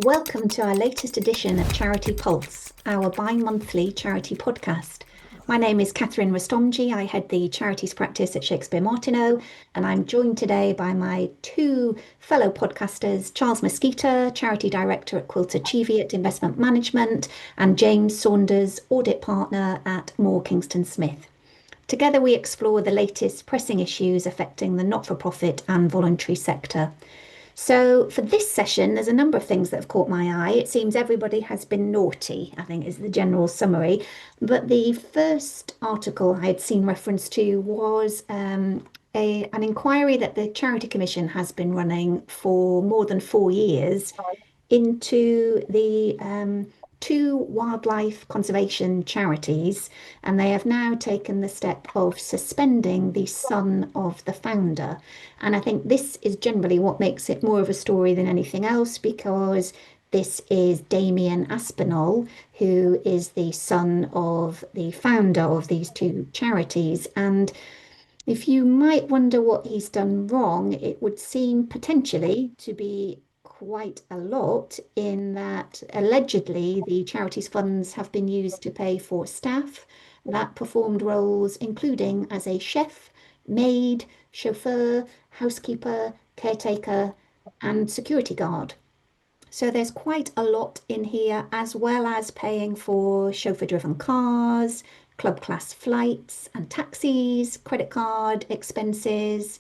Welcome to our latest edition of CharitEpulse, our bi-monthly charity podcast. My name is Catherine Rastomji. I head the charities practice at Shakespeare Martineau, and I'm joined today by my two fellow podcasters, Charles Mosquita, Charity Director at Quilter Cheviot Investment Management, and James Saunders, Audit Partner at Moore Kingston Smith. Together we explore the latest pressing issues affecting the not-for-profit and voluntary sector. So for this session, there's a number of things that have caught my eye. It seems everybody has been naughty, I think is the general summary. But the first article I had seen reference to was an inquiry that the Charity Commission has been running for more than 4 years into the two wildlife conservation charities, and they have now taken the step of suspending the son of the founder. And I think this is generally what makes it more of a story than anything else, because this is Damien Aspinall, who is the son of the founder of these two charities. And if you might wonder what he's done wrong, it would seem potentially to be quite a lot, in that allegedly the charity's funds have been used to pay for staff that performed roles including as a chef, maid, chauffeur, housekeeper, caretaker, and security guard. So there's quite a lot in here, as well as paying for chauffeur-driven cars, club class flights and taxis, credit card expenses,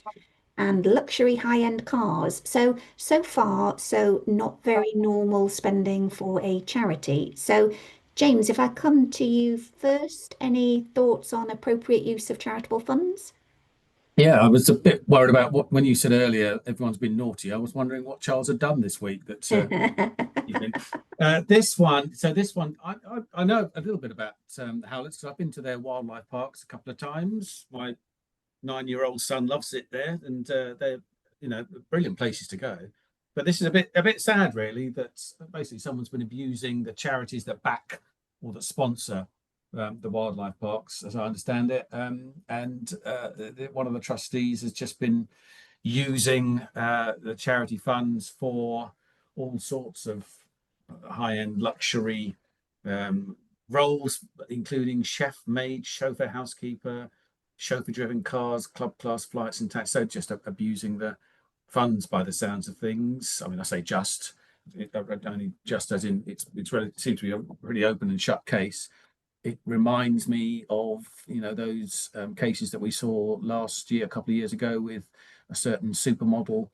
and luxury high-end cars. So far, so not very normal spending for a charity. So, James, if I come to you first, any thoughts on appropriate use of charitable funds? Yeah, I was a bit worried about when you said earlier everyone's been naughty. I was wondering what Charles had done this week that you've been. This one, I know a little bit about Howlett's, because I've been to their wildlife parks a couple of times. My 9-year-old son loves it there, and they're brilliant places to go. But this is a bit sad, really, that basically someone's been abusing the charities that back or that sponsor the wildlife parks, as I understand it. One of the trustees has just been using the charity funds for all sorts of high-end luxury roles, including chef, maid, chauffeur, housekeeper, chauffeur-driven cars, club class flights, and tax. So just abusing the funds by the sounds of things. I mean, I say just, only just as in it seems to be a pretty open and shut case. It reminds me of those cases that we saw last year, a couple of years ago, with a certain supermodel,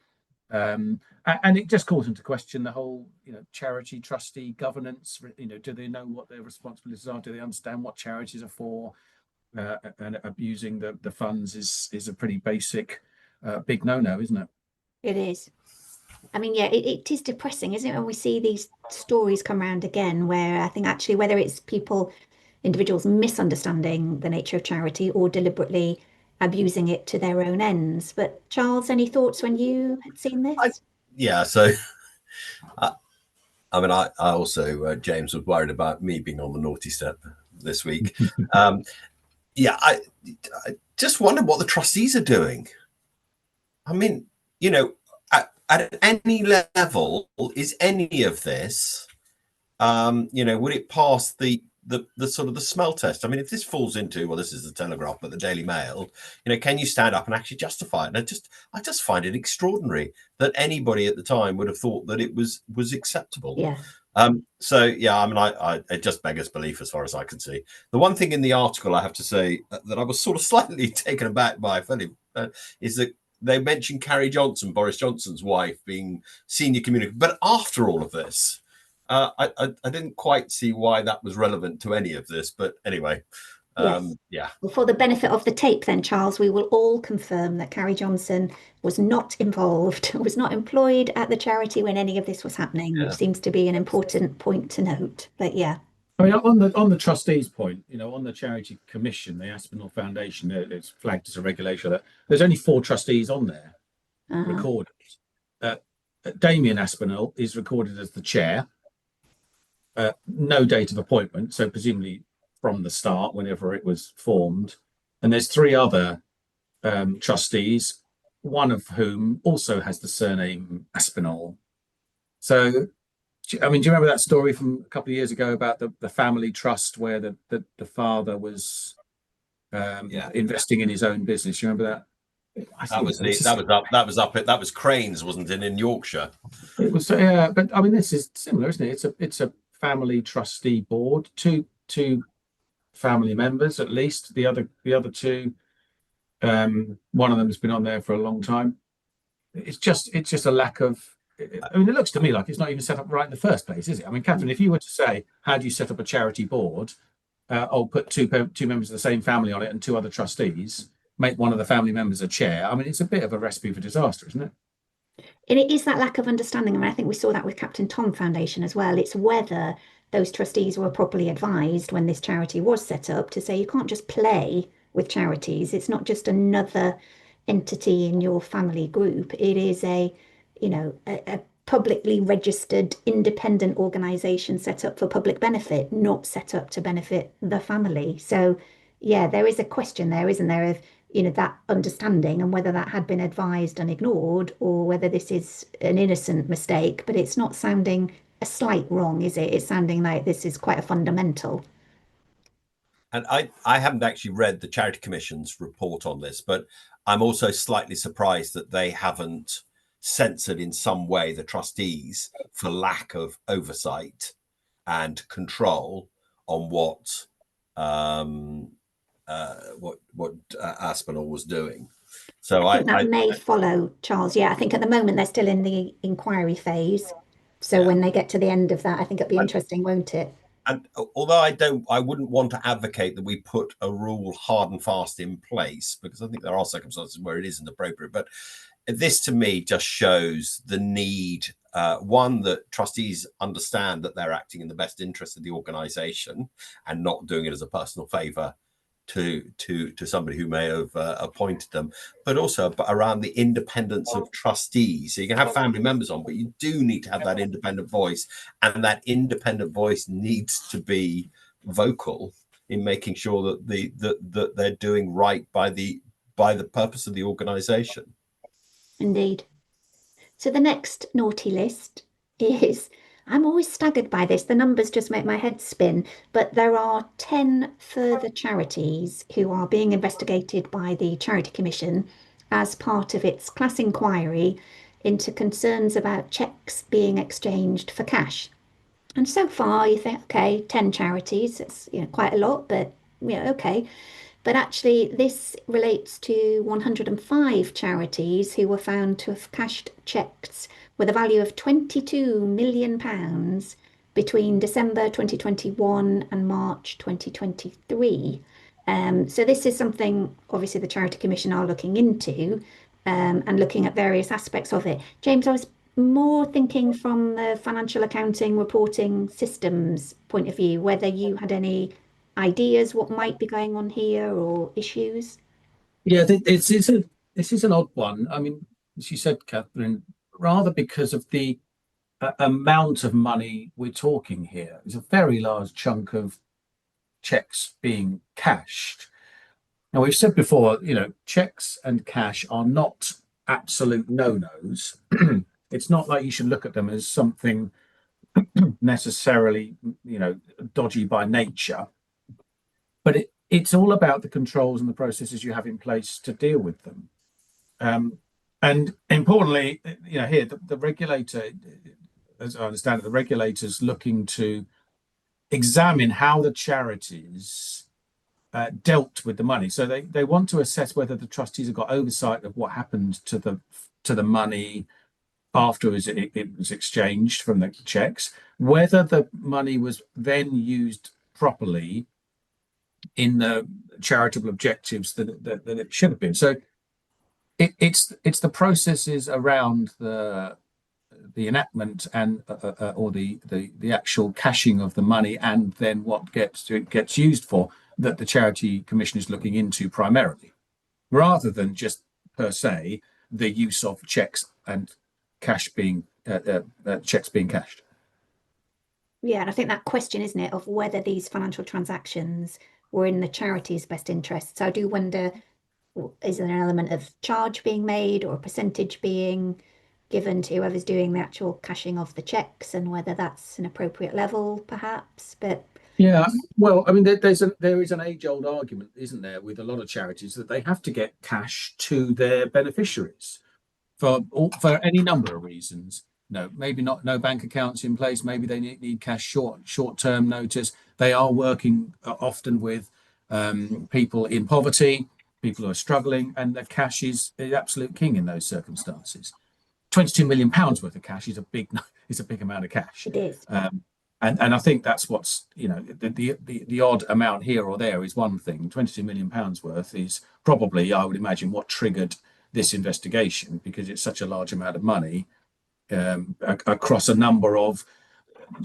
and it just calls into question the whole charity trustee governance. Do they know what their responsibilities are? Do they understand what charities are for? And abusing the funds is a pretty basic big no-no, isn't it? It is. I mean, yeah, it is depressing, isn't it, when we see these stories come around again, where I think actually whether it's individuals misunderstanding the nature of charity or deliberately abusing it to their own ends. But Charles, any thoughts when you had seen this? Yeah, so I mean, I also, James was worried about me being on the naughty step this week. Yeah, I just wonder what the trustees are doing. I mean, at any level, is any of this, would it pass the sort of the smell test? I mean, if this falls into, well, this is the Telegraph, but the Daily Mail, can you stand up and actually justify it? And I just find it extraordinary that anybody at the time would have thought that it was acceptable. Yeah. So yeah, I mean, it just beggars belief as far as I can see. The one thing in the article I have to say that I was sort of slightly taken aback by, is that they mentioned Carrie Johnson, Boris Johnson's wife, being senior communicator. But after all of this, I didn't quite see why that was relevant to any of this. But anyway, Yes. yeah. Well, for the benefit of the tape then, Charles, we will all confirm that Carrie Johnson was not involved, was not employed at the charity when any of this was happening, which seems to be an important point to note. But yeah. I mean, on the trustees point, on the Charity Commission, the Aspinall Foundation, it's flagged as a regulator that there's only 4 trustees on there recorded. Damien Aspinall is recorded as the chair. No date of appointment, so presumably from the start, whenever it was formed. And there's 3 other trustees, one of whom also has the surname Aspinall. So I mean, do you remember that story from a couple of years ago about the family trust where the father was investing in his own business? You remember that? That was Cranes, wasn't it, in Yorkshire? It was, yeah, but I mean, this is similar, isn't it? It's a family trustee board, two family members at least. The other two, one of them has been on there for a long time. It's just a lack of. I mean, it looks to me like it's not even set up right in the first place, is it? I mean, Catherine, if you were to say, how do you set up a charity board? I'll put two members of the same family on it and two other trustees. Make one of the family members a chair. I mean, it's a bit of a recipe for disaster, isn't it? And it is that lack of understanding. I mean, I think we saw that with Captain Tom Foundation as well. It's whether those trustees were properly advised when this charity was set up to say you can't just play with charities. It's not just another entity in your family group. It is a publicly registered independent organization set up for public benefit, not set up to benefit the family. So yeah, there is a question there, isn't there, of that understanding and whether that had been advised and ignored or whether this is an innocent mistake, but it's not sounding a slight wrong, is it? It's sounding like this is quite a fundamental. And I haven't actually read the Charity Commission's report on this, but I'm also slightly surprised that they haven't censored in some way the trustees for lack of oversight and control on what Aspinall was doing. So I think that may follow, Charles. Yeah, I think at the moment they're still in the inquiry phase. So when they get to the end of that, I think it'll be interesting, won't it? And although I wouldn't want to advocate that we put a rule hard and fast in place, because I think there are circumstances where it isn't appropriate. But this to me just shows the need, one, that trustees understand that they're acting in the best interest of the organisation and not doing it as a personal favour to somebody who may have appointed them, but also around the independence of trustees. So you can have family members on, but you do need to have that independent voice, and that independent voice needs to be vocal in making sure that they're doing right by the purpose of the organisation. Indeed. So the next naughty list is, I'm always staggered by this. The numbers just make my head spin. But there are 10 further charities who are being investigated by the Charity Commission as part of its class inquiry into concerns about cheques being exchanged for cash. And so far, you think, okay, 10 charities, it's quite a lot, but okay. But actually, this relates to 105 charities who were found to have cashed cheques with a value of £22 million between December 2021 and March 2023. So this is something, obviously, the Charity Commission are looking into and looking at various aspects of it. James, I was more thinking from the financial accounting reporting systems point of view, whether you had any ideas what might be going on here or issues. Yeah, this is an odd one. I mean, as you said, Catherine, rather because of the amount of money we're talking here. It's a very large chunk of cheques being cashed. Now, we've said before, cheques and cash are not absolute no-nos. It's not like you should look at them as something necessarily, dodgy by nature. But it's all about the controls and the processes you have in place to deal with them. And importantly, here, the regulator, as I understand it, the regulator's looking to examine how the charities dealt with the money. So they want to assess whether the trustees have got oversight of what happened to the money after it was exchanged from the cheques, whether the money was then used properly in the charitable objectives that it should have been. So it's the processes around the enactment and or the actual cashing of the money, and then what gets used for, that the Charity Commission is looking into primarily, rather than just per se the use of cheques and cash being cheques being cashed. Yeah, and I think that question, isn't it, of whether these financial transactions were in the charity's best interest. So I do wonder, is there an element of charge being made or a percentage being given to whoever's doing the actual cashing of the checks, and whether that's an appropriate level, perhaps. But Yeah, well, I mean, there is an age-old argument, isn't there, with a lot of charities that they have to get cash to their beneficiaries for any number of reasons. No, maybe not. No bank accounts in place. Maybe they need cash short-term notice. They are working often with people in poverty, people who are struggling, and the cash is the absolute king in those circumstances. £22 million worth of cash is a big amount of cash. it is. And I think that's what's, the odd amount here or there is one thing. £22 million worth is probably, I would imagine, what triggered this investigation, because it's such a large amount of money across a number of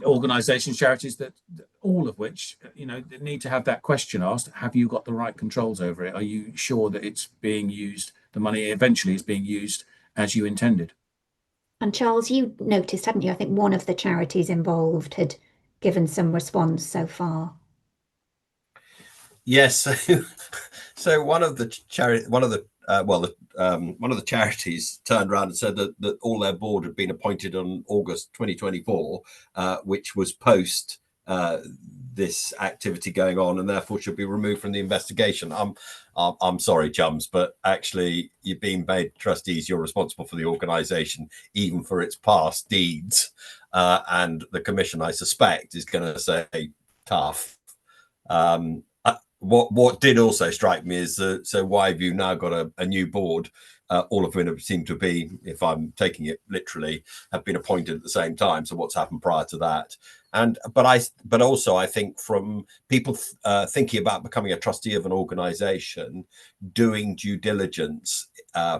organisations, charities, that all of which, need to have that question asked: have you got the right controls over it? Are you sure that it's being used, the money eventually is being used as you intended? And Charles, you noticed, hadn't you? I think one of the charities involved had given some response so far. Yes. So one of the charities turned around and said that all their board had been appointed on August 2024, which was post this activity going on, and therefore should be removed from the investigation. I'm sorry, chums, but actually, you're being made trustees. You're responsible for the organisation, even for its past deeds. And the commission, I suspect, is going to say tough. What did also strike me is so why have you now got a new board, all of whom seem to be, if I'm taking it literally, have been appointed at the same time. So what's happened prior to that? But also I think from people thinking about becoming a trustee of an organisation, doing due diligence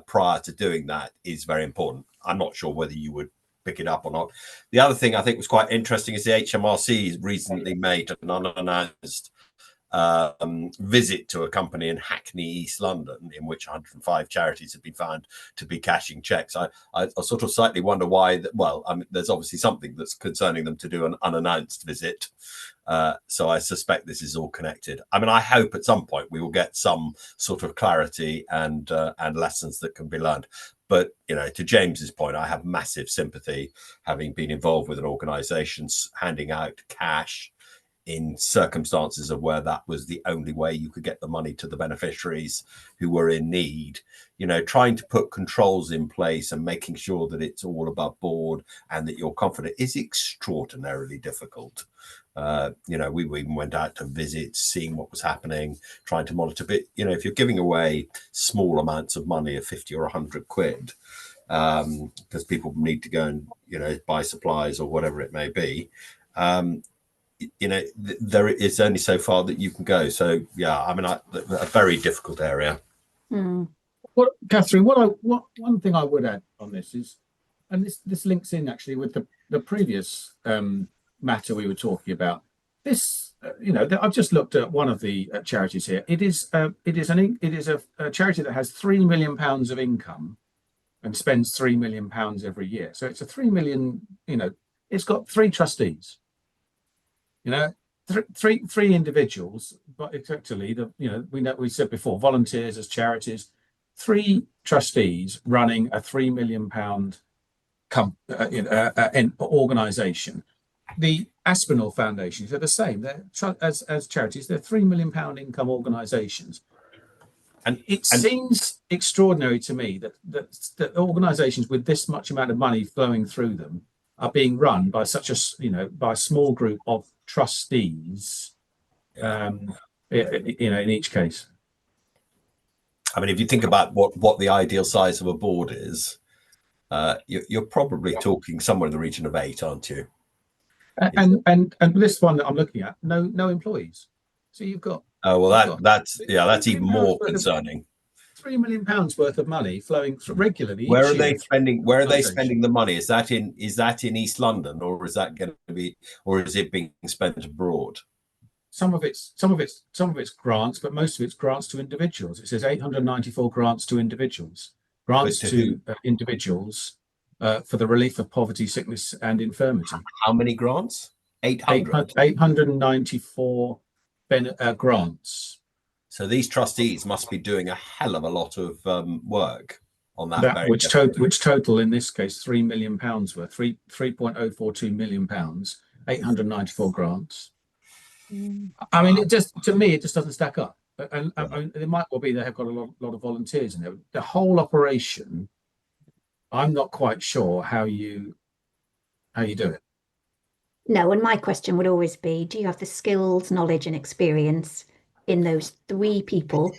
prior to doing that is very important. I'm not sure whether you would pick it up or not. The other thing I think was quite interesting is the HMRC recently made an unannounced visit to a company in Hackney, East London, in which 105 charities have been found to be cashing checks. I sort of slightly wonder why that. Well, I mean, there's obviously something that's concerning them to do an unannounced visit. So I suspect this is all connected. I mean, I hope at some point we will get some sort of clarity and lessons that can be learned. But, to James's point, I have massive sympathy, having been involved with an organisation handing out cash in circumstances of where that was the only way you could get the money to the beneficiaries who were in need. Trying to put controls in place and making sure that it's all above board and that you're confident is extraordinarily difficult. We even went out to visit, seeing what was happening, trying to monitor. But if you're giving away small amounts of money of 50 or 100 quid, because people need to go and buy supplies or whatever it may be, there is only so far that you can go. So yeah, I mean, a very difficult area. Well, Catherine, one thing I would add on this is, and this links in actually with the previous matter we were talking about. This, I've just looked at one of the charities here. It is a charity that has £3 million of income and spends £3 million every year. So it's a 3 million. It's got 3 trustees. Three individuals, but effectively, we said before, volunteers as charities, 3 trustees running a £3 million organisation. The Aspinall Foundation, they're the same. They're as charities, they're £3 million income organisations. And it seems extraordinary to me that organisations with this much amount of money flowing through them are being run by by a small group of trustees, in each case. I mean, if you think about what the ideal size of a board is, you're probably talking somewhere in the region of 8, aren't you? And this one that I'm looking at, no employees. So you've got that's even more concerning. £3 million worth of money flowing regularly. Where are they spending the money? Is that in East London, or is that going to be, or is it being spent abroad? Some of it's grants, but most of it's grants to individuals. It says 894 grants to individuals. Grants to individuals for the relief of poverty, sickness, and infirmity. How many grants? 800. 894 grants. So these trustees must be doing a hell of a lot of work. on that. Very Which total in this case £3 million worth, 3.042 million pounds, 894 grants. I mean, it just, to me, it just doesn't stack up. And it might well be they have got a lot of volunteers in there. The whole operation, I'm not quite sure how you do it. No, and my question would always be, do you have the skills, knowledge, and experience in those three people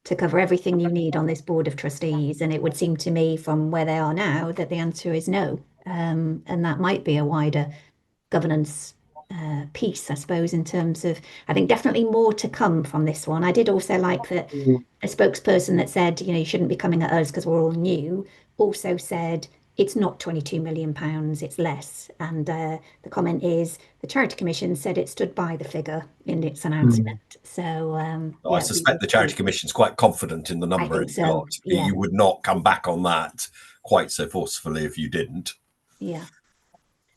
to cover everything you need on this board of trustees? And it would seem to me from where they are now that the answer is no. And that might be a wider governance piece, I suppose, in terms of, I think definitely more to come from this one. I did also like that a spokesperson that said, you shouldn't be coming at us because we're all new, also said it's not £22 million, it's less. And the comment is the Charity Commission said it stood by the figure in its announcement. So I suspect the Charity Commission's quite confident in the number it's got. Yeah. You would not come back on that quite so forcefully if you didn't. Yeah.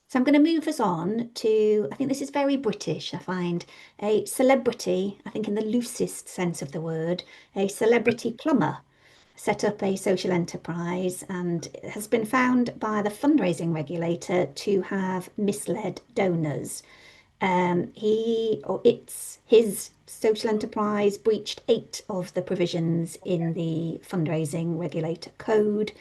So I'm going to move us on to, I think this is very British, I find, a celebrity, I think in the loosest sense of the word, a celebrity plumber set up a social enterprise and has been found by the fundraising regulator to have misled donors. His social enterprise breached 8 of the provisions in the fundraising regulator code.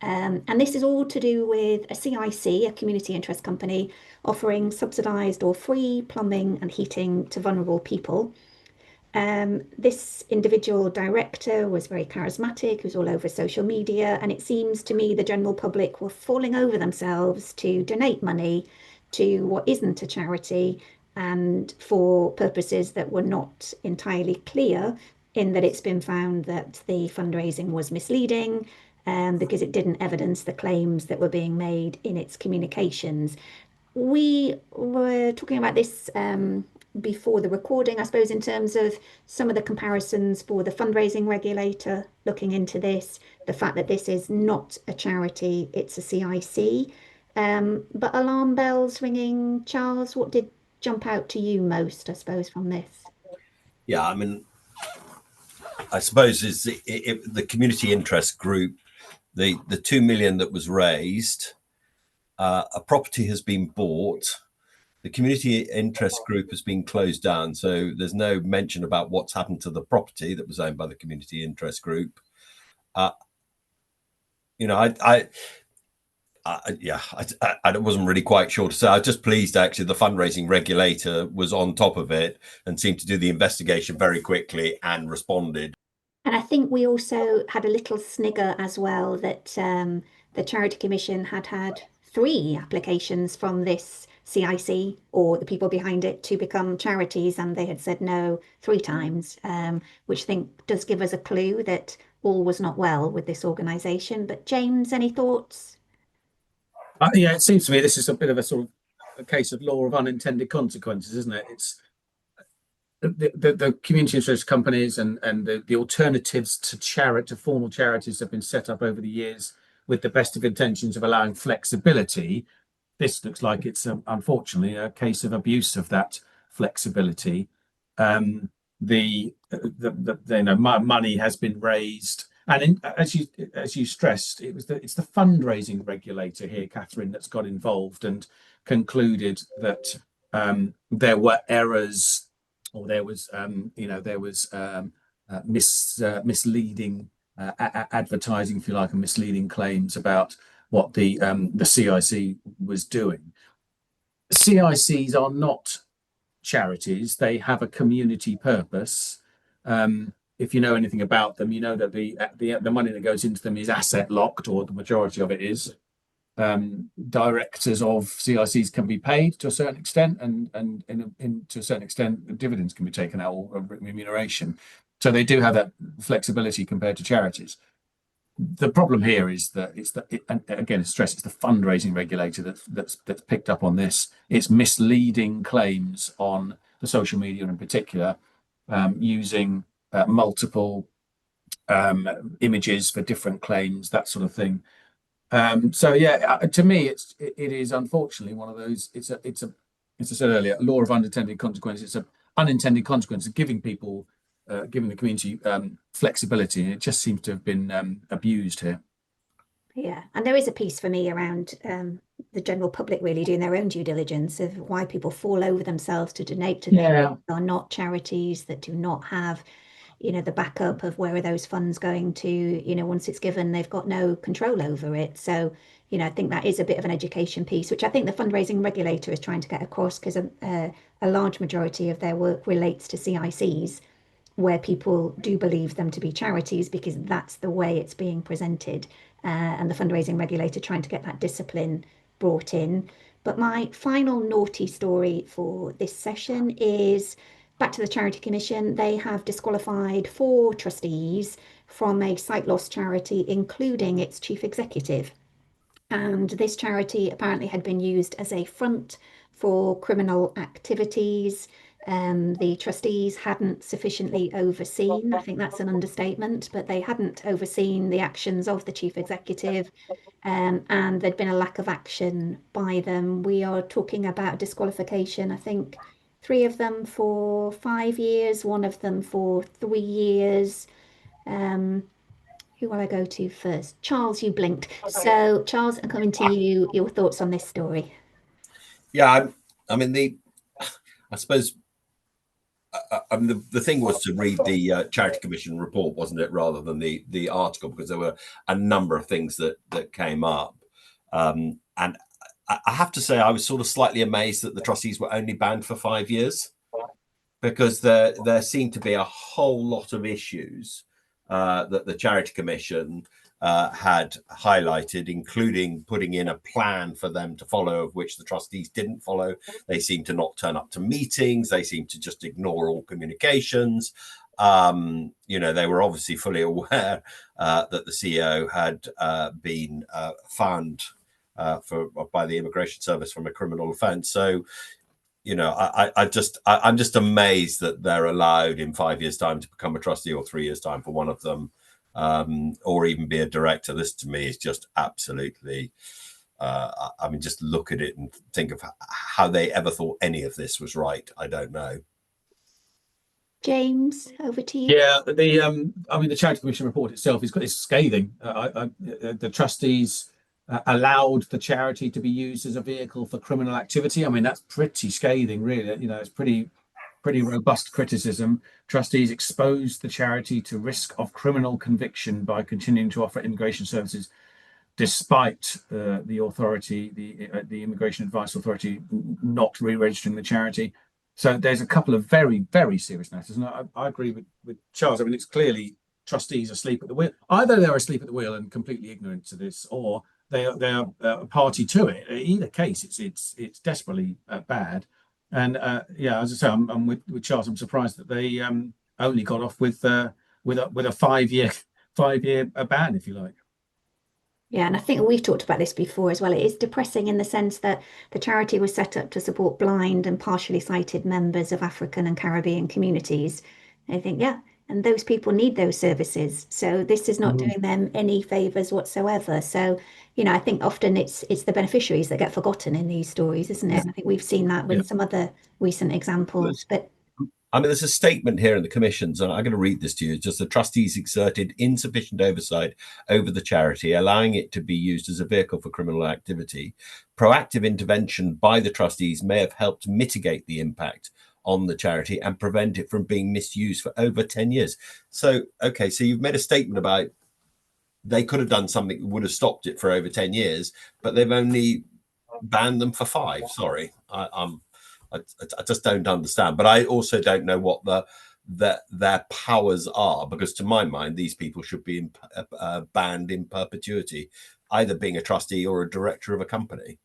And this is all to do with a CIC, a community interest company, offering subsidised or free plumbing and heating to vulnerable people. This individual director was very charismatic, was all over social media, and it seems to me the general public were falling over themselves to donate money to what isn't a charity and for purposes that were not entirely clear, in that it's been found that the fundraising was misleading because it didn't evidence the claims that were being made in its communications. We were talking about this before the recording, I suppose, in terms of some of the comparisons for the fundraising regulator looking into this, the fact that this is not a charity, it's a CIC. But alarm bells ringing. Charles, what did jump out to you most, I suppose, from this? Yeah, I mean, I suppose is the community interest group, the 2 million that was raised, a property has been bought. The community interest group has been closed down, so there's no mention about what's happened to the property that was owned by the community interest group. I wasn't really quite sure to say. I was just pleased actually the fundraising regulator was on top of it and seemed to do the investigation very quickly and responded. And I think we also had a little snigger as well that the Charity Commission had 3 applications from this CIC or the people behind it to become charities, and they had said no 3 times, which I think does give us a clue that all was not well with this organisation. But James, any thoughts? Yeah, it seems to me this is a bit of a sort of a case of law of unintended consequences, isn't it? It's the community interest companies and the alternatives to formal charities have been set up over the years with the best of intentions of allowing flexibility. This looks like it's unfortunately a case of abuse of that flexibility. Money has been raised, and as you stressed, it's the fundraising regulator here, Catherine, that's got involved and concluded that there were errors, or there was misleading advertising, if you like, and misleading claims about what the CIC was doing. CICs are not charities; they have a community purpose. If you know anything about them, you know that the money that goes into them is asset locked, or the majority of it is. Directors of CICs can be paid to a certain extent, and to a certain extent, dividends can be taken out, or remuneration. So they do have that flexibility compared to charities. The problem here is that and again, stress, it's the fundraising regulator that's picked up on this. It's misleading claims on the social media, in particular, using multiple images for different claims, that sort of thing. So yeah, to me, it is unfortunately one of those. It's as I said earlier, a law of unintended consequences. It's an unintended consequence of giving the community flexibility, and it just seems to have been abused here. Yeah, and there is a piece for me around the general public really doing their own due diligence of why people fall over themselves to donate to things Yeah. that are not charities, that do not have, the backup of where are those funds going to, once it's given, they've got no control over it. So, I think that is a bit of an education piece, which I think the fundraising regulator is trying to get across because a large majority of their work relates to CICs where people do believe them to be charities because that's the way it's being presented, and the fundraising regulator trying to get that discipline brought in. But my final naughty story for this session is back to the Charity Commission. They have disqualified 4 trustees from a sight loss charity, including its chief executive. And this charity apparently had been used as a front for criminal activities. The trustees hadn't sufficiently overseen, I think that's an understatement, but they hadn't overseen the actions of the chief executive, and there'd been a lack of action by them. We are talking about disqualification, I think 3 of them for 5 years, one of them for 3 years. Um, who will I go to first? Charles, you blinked. So, Charles, I'm coming to you. Your thoughts on this story? Yeah, I mean, I suppose I mean, the thing was to read the Charity Commission report, wasn't it, rather than the article, because there were a number of things that came up. And I have to say, I was sort of slightly amazed that the trustees were only banned for 5 years, because there seemed to be a whole lot of issues that the Charity Commission had highlighted, including putting in a plan for them to follow, of which the trustees didn't follow. They seemed to not turn up to meetings. They seemed to just ignore all communications. They were obviously fully aware that the CEO had been found by the Immigration Service from a criminal offence. So, I'm just amazed that they're allowed in 5 years' time to become a trustee, or 3 years' time for one of them, or even be a director. This to me is just absolutely, just look at it and think of how they ever thought any of this was right. I don't know. James, over to you. Yeah, the Charity Commission report itself is scathing. The trustees allowed the charity to be used as a vehicle for criminal activity. I mean, that's pretty scathing, really. It's pretty robust criticism. Trustees exposed the charity to risk of criminal conviction by continuing to offer immigration services, despite the authority, the Immigration Advice Authority, not re-registering the charity. So there's a couple of very, very serious matters, and I agree with Charles. I mean, it's clearly trustees asleep at the wheel. Either they're asleep at the wheel and completely ignorant to this, or they are a party to it. In either case, it's desperately bad. And as I say, I'm with Charles. I'm surprised that they only got off with a 5 year ban, if you like. Yeah, and I think we've talked about this before as well. It is depressing in the sense that the charity was set up to support blind and partially sighted members of African and Caribbean communities. I think, yeah, and those people need those services. So this is not doing them any favors whatsoever. So, I think often it's the beneficiaries that get forgotten in these stories, isn't it? And I think we've seen that with some other recent examples. But I mean, there's a statement here in the commissions, and I'm going to read this to you. It's just the trustees exerted insufficient oversight over the charity, allowing it to be used as a vehicle for criminal activity. Proactive intervention by the trustees may have helped mitigate the impact on the charity and prevent it from being misused for over 10 years. So, okay, so you've made a statement about they could have done something that would have stopped it for over 10 years, but they've only banned them for 5. Sorry, I just don't understand. But I also don't know what their powers are, because to my mind, these people should be banned in perpetuity, either being a trustee or a director of a company.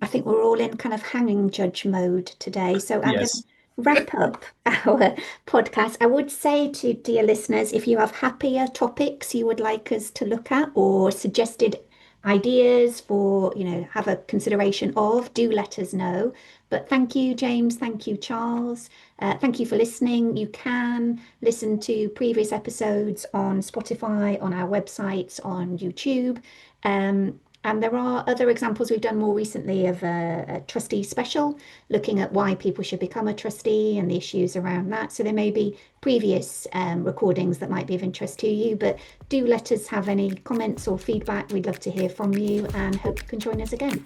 I think we're all in kind of hanging judge mode today. So I'm going to Yes. wrap up our podcast. I would say to dear listeners, if you have happier topics you would like us to look at or suggested ideas for, have a consideration of, do let us know. But thank you, James. Thank you, Charles. Thank you for listening. You can listen to previous episodes on Spotify, on our websites, on YouTube. And there are other examples we've done more recently of a trustee special, looking at why people should become a trustee and the issues around that. So there may be previous recordings that might be of interest to you, but do let us have any comments or feedback. We'd love to hear from you and hope you can join us again.